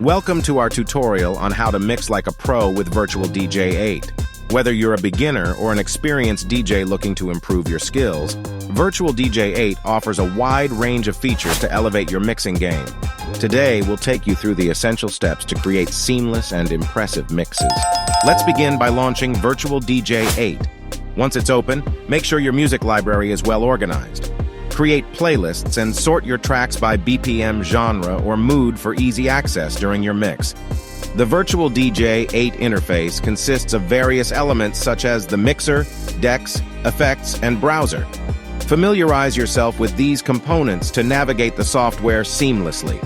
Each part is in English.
Welcome to our tutorial on how to mix like a pro with Virtual DJ 8. Whether you're a beginner or an experienced DJ looking to improve your skills, Virtual DJ 8 offers a wide range of features to elevate your mixing game. Today, we'll take you through the essential steps to create seamless and impressive mixes. Let's begin by launching Virtual DJ 8. Once it's open, make sure your music library is well organized. Create playlists and sort your tracks by BPM, genre, or mood for easy access during your mix. The Virtual DJ 8 interface consists of various elements such as the mixer, decks, effects, and browser. Familiarize yourself with these components to navigate the software seamlessly.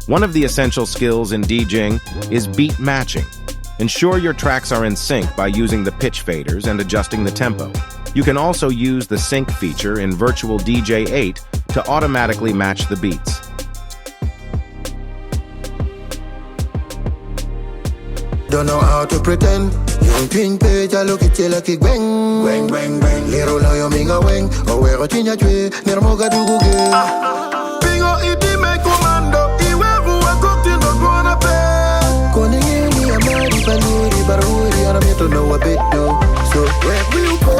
One of the essential skills in DJing is beat matching. Ensure your tracks are in sync by using the pitch faders and adjusting the tempo. You can also use the sync feature in Virtual DJ 8 to automatically match the beats. Don't know how to pretend. Yung twin page, I look at you like a bang, bang, bang, bang. Little loyo minga weng, or where a tinya tree, near moga do go get. Bingo, iti me commando, iwevu a cocktail, not wanna pay. Calling in, I'm ready, Paluri, Baruri, and I'm here to know a bit though. So, where will you go?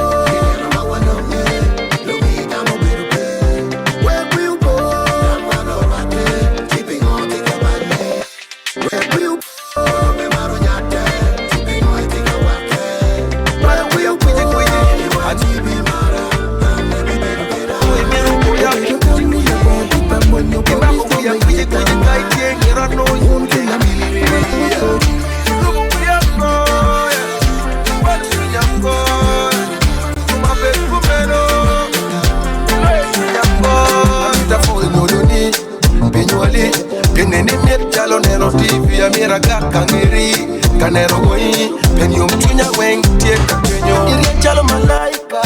Canero boy, pen yum tunya weng tie kanyo. Iri chalo malaika,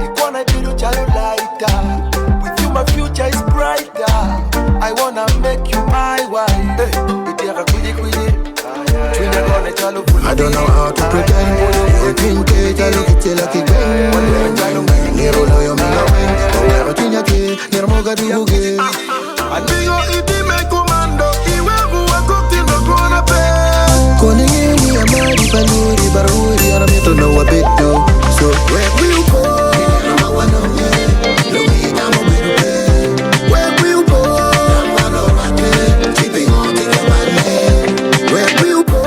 ikwana biru chalo laita. With you my future is brighter. I wanna make you my wife. Itira kuji kuji. I don't know how to pretend. You think it, I look at you like a gang. Nero loyo minga weng, nero tunya ke, nero moga du buge. Adigo iti me commando, iwevu a cocktail no gonna pay. Calling in, I'm ready, Paluri, Baruri, and I'm here to know a bit though. So where will you go? Where will you go? Keeping on thinking about me. Where will you go?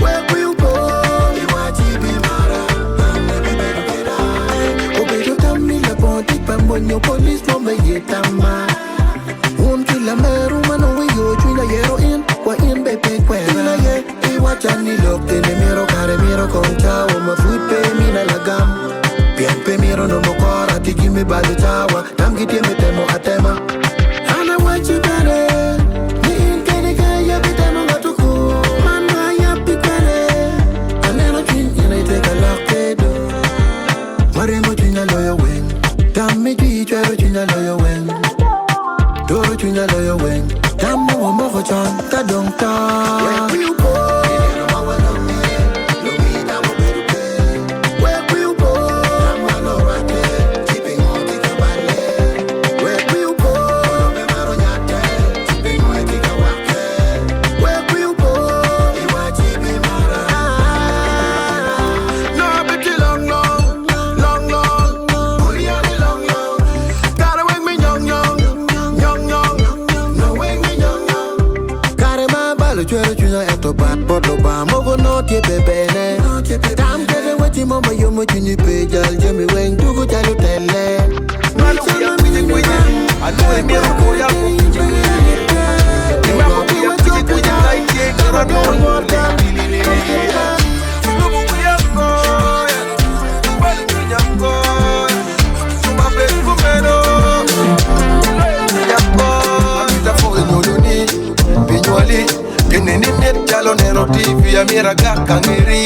Where will you go? Oh, baby, tell me about it, but when your police don't make it, Chani look de miro care miro con ciao ma food pe mi na lagam bien pe miro no mo kora ti give me bad chawa tam giti me temo atema ana what you gonna ni in kene kaya bitamo gatuko mama ya pikare aneno chin ina take a look do mare mo chinya loyo wen tam mi ti chero chinya loyo wen do chinya loyo wen tam mo mo ko chan ta dong ta Where will you go? ma yomo chini pe jal jemi weng dugu jalu tele. Malo kuya kuji kuji, anu emiru kuya kuji. Imako kuya kuji kuji kaiti kara no yule. Lugu kuya koya, wali kuya koya. Suma pe kumeno, kuya koya. Amita fo inyoluni, binyoli. Keneni net jalo nero TV amira gakangeri.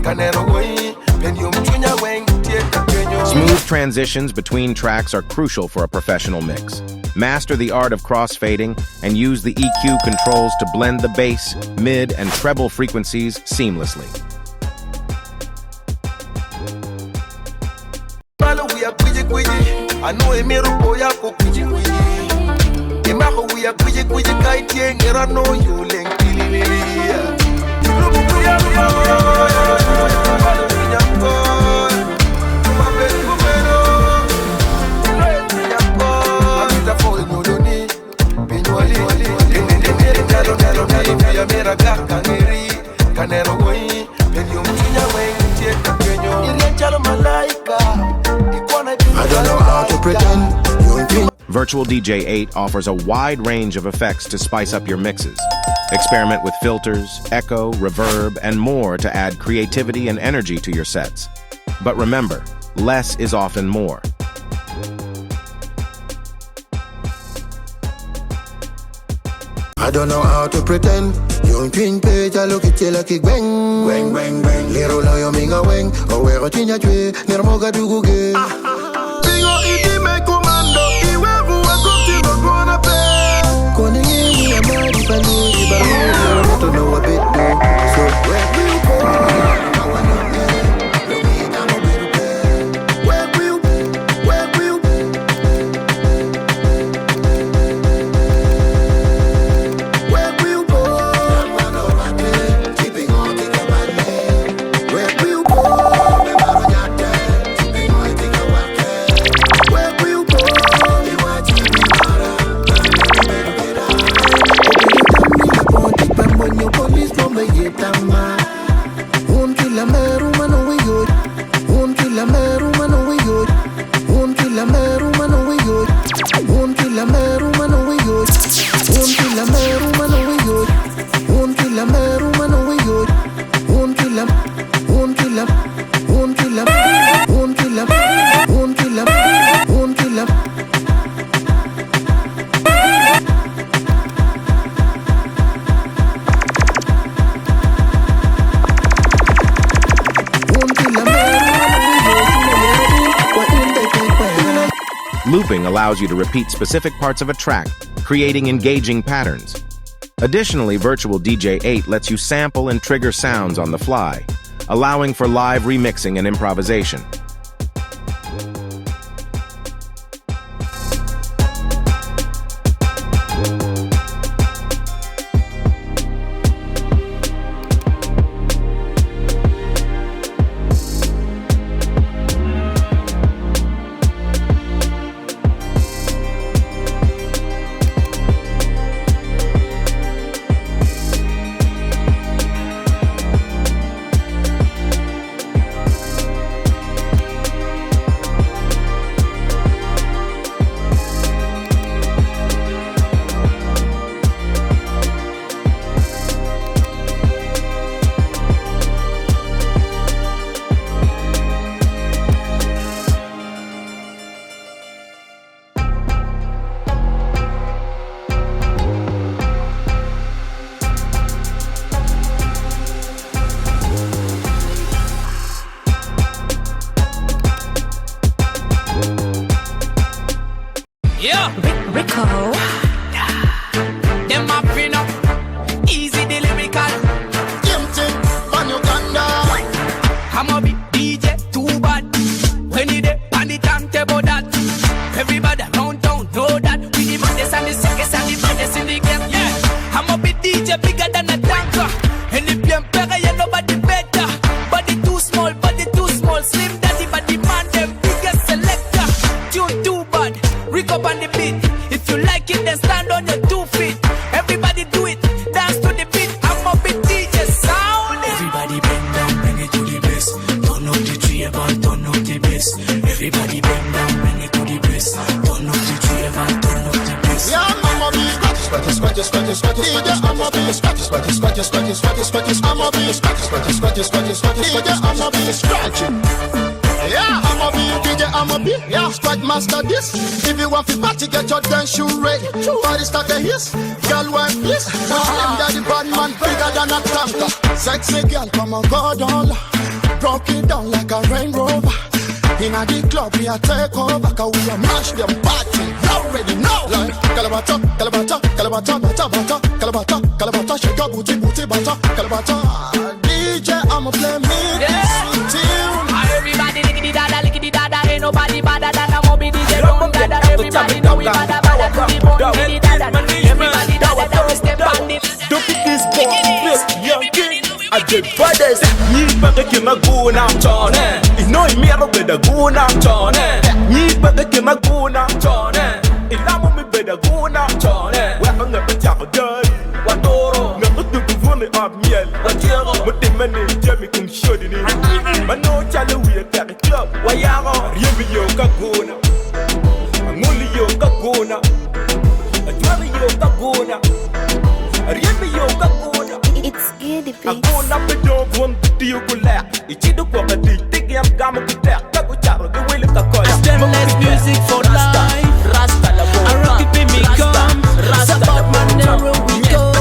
Kanero woi, penyo mchunya weng tieka kenyo. Smooth transitions between tracks are crucial for a professional mix. Master the art of crossfading and use the EQ controls to blend the bass, mid, and treble frequencies seamlessly. Malo we are kuji kuji, anu emiru boya ko kuji kuji. Imako we are kuji kuji kaiti ngera no yule ngilili. Lugu kuya kuya, malo kuya kuya. Tuma pe kumeno, kuya kuya. Amita fo inyoluni, binyoli. Keneni jalo nero via mera gakangeri. Kanero woi, penyo mchunya weng tieka kenyo. Ile jalo malaika. I don't know how to pretend. Virtual DJ 8 offers a wide range of effects to spice up your mixes. Experiment with filters, echo, reverb, and more to add creativity and energy to your sets. But remember, less is often more. I don't know how to pretend. Yung twin page, I look at you like a bang, bang, bang, bang. Little loyo minga weng, or where a tinya tree, near moga do go get. Bingo iti me commando, iwevu a copy of one a pay. Calling in me a mighty bandy, but I don't know a bit more. So where will you go? I wanna play. No need, I'm a bit of play. Where will you? Where will you? Where will you go? I'm one of my play. Keeping on, think about me. Where will you go? I'm out of your day. Keeping on, think about me. Where will you go? You want to be better. Looping allows you to repeat specific parts of a track, creating engaging patterns. Additionally, Virtual DJ 8 lets you sample and trigger sounds on the fly, allowing for live remixing and improvisation. Rico. Them up in up, easy the lyrical. On Uganda. I'm a big DJ, too bad. When you dey on the turntable that everybody around town know that we the baddest and the sickest and the baddest in the game. Yeah, I'm a big DJ, bigger than a tanker. And if you're better, you nobody better. Body too small, slim daddy, but the man them biggest selector. Tune too bad, Rico on the beat. If you like it, then stand on your 2 feet. Everybody do it, dance to the beat. I'm a big DJ sound. Everybody bend down, bring it to the bass. Turn up the tree, treble, turn up the bass. Everybody bend down, bend it to the bass. Turn up the treble, turn up the bass. Yeah, I'ma be scratch, scratch, scratch, scratch, scratch. I'ma be scratch, scratch, scratch, scratch, scratch, scratch. I'ma be scratch, scratch, scratch, scratch, scratch, scratch. I'ma be scratching. Yeah, I'ma be DJ, I'ma be scratch master this. If you want to party, get your dance shoe ready. Body start a hiss, girl want bliss. Slim daddy bad man bigger than a tanker. Sexy girl, come on, go down. Broke it down like a Range Rover. Inna the club, we a take over. Cause we a mash them party. You already know. Like Calabata, Calabata, Calabata, Bata, Bata, Calabata, Calabata, shake your booty, booty, Bata, Calabata. DJ, I'ma play me this tune. Everybody lickety dada, ain't nobody badder than a Moby DJ. Don't dada, everybody know we badder to the bone. Lickety dada, everybody dada, we step on it. Don't pick this boy, this young kid. I did brothers, you better give my goon out, John. It's no me, I better go now, John. You better give my goon out, John. If I'm me better go now, John. We're on the top dirty. What door? No, to do me up, meal. What you what the money, Jimmy can show it. But no child, we at the club. Why are you Kaguna? I'm only your Kaguna. A jolly yo Kaguna. A river yo Kaguna. It's good, I'm going up the door from the deal to laugh. It's you the walk at the thing I'm coming to that. The way look at Stemless music for life. Rasta, I rock it, baby, come. It's about my narrow we go.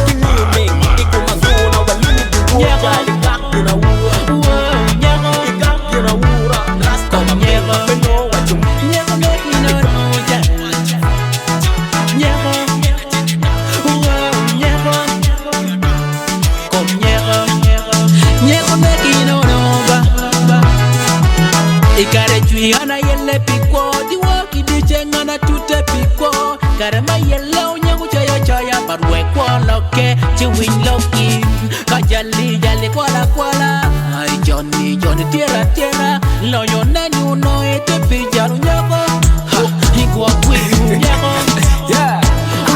Ikare yelle pikwo diwo kidije ngana tute pikwo karema yelle onyangu chaya barwe kwa loke chiwin loki kajali jali kwala ay Johnny tierra loyo nanyu no ete pijaru nyako ikwa kwiru nyako yeah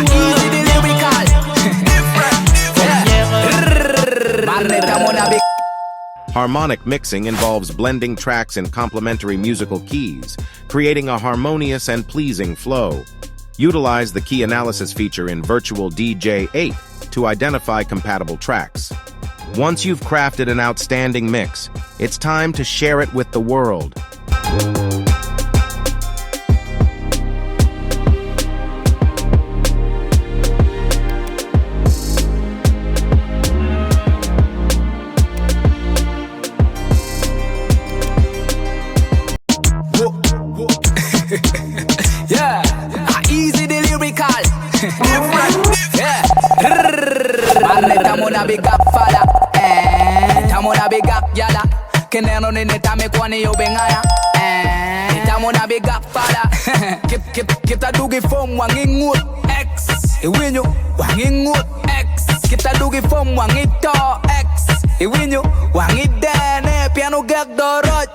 easy the lyrical different. Harmonic mixing involves blending tracks in complementary musical keys, creating a harmonious and pleasing flow. Utilize the key analysis feature in Virtual DJ 8 to identify compatible tracks. Once you've crafted an outstanding mix, it's time to share it with the world. Yeah, easy the lyrical. Yeah, tamo na big up fala. Tamo na big up yala. Keneno nene tame kwani yo bengaya. Tamo na big up fala. Kita dugi form wangingut X. Iwinyo wangingut X. Kita dugi form wangito X. Iwinyo wangidene piano gag dorot.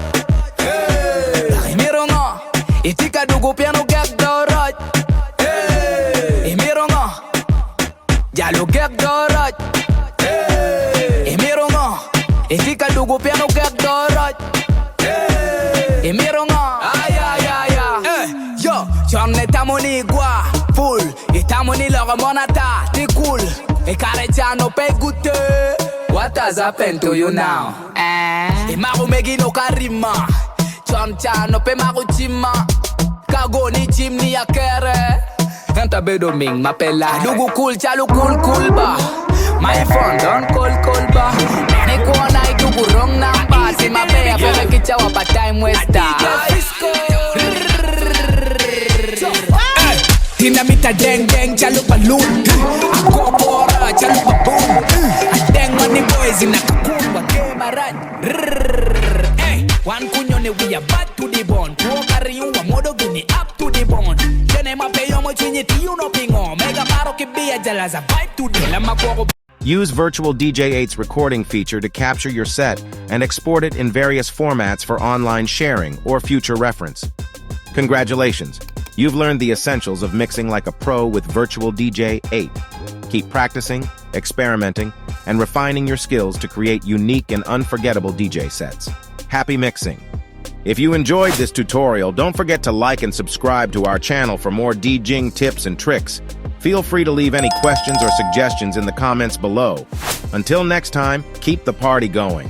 Imiro ngo itika dugu piano gag dorot. Imiro ngo jalo gag dorot. Imiro ngo itika dugu piano gag dorot. Imiro ngo yo chonne tamoni gua full itamoni logo monata ti cool e careciano pe gute. What has happened to you now? Imaru megi no karima chano pe maruchima kago ni chimni ya kere enta bedo ming mapela dugu cool chalu cool ba my phone don't call ba ni kuona idugu wrong number si mapea peme kicha wapa time waster dinamita deng chalu balloon ako pora chalu baboon deng money boys inakakumba kemaran. One kunyone we are bad to the bone. Pro carry you a modo gini up to the bone. Jene ma pay yomo chinyeti you no pingo. Mega paro ki be a jalaza vibe to the lama koro. Use Virtual DJ 8's recording feature to capture your set and export it in various formats for online sharing or future reference. Congratulations! You've learned the essentials of mixing like a pro with Virtual DJ 8. Keep practicing, experimenting, and refining your skills to create unique and unforgettable DJ sets. Happy mixing! If you enjoyed this tutorial, don't forget to like and subscribe to our channel for more DJing tips and tricks. Feel free to leave any questions or suggestions in the comments below. Until next time, keep the party going.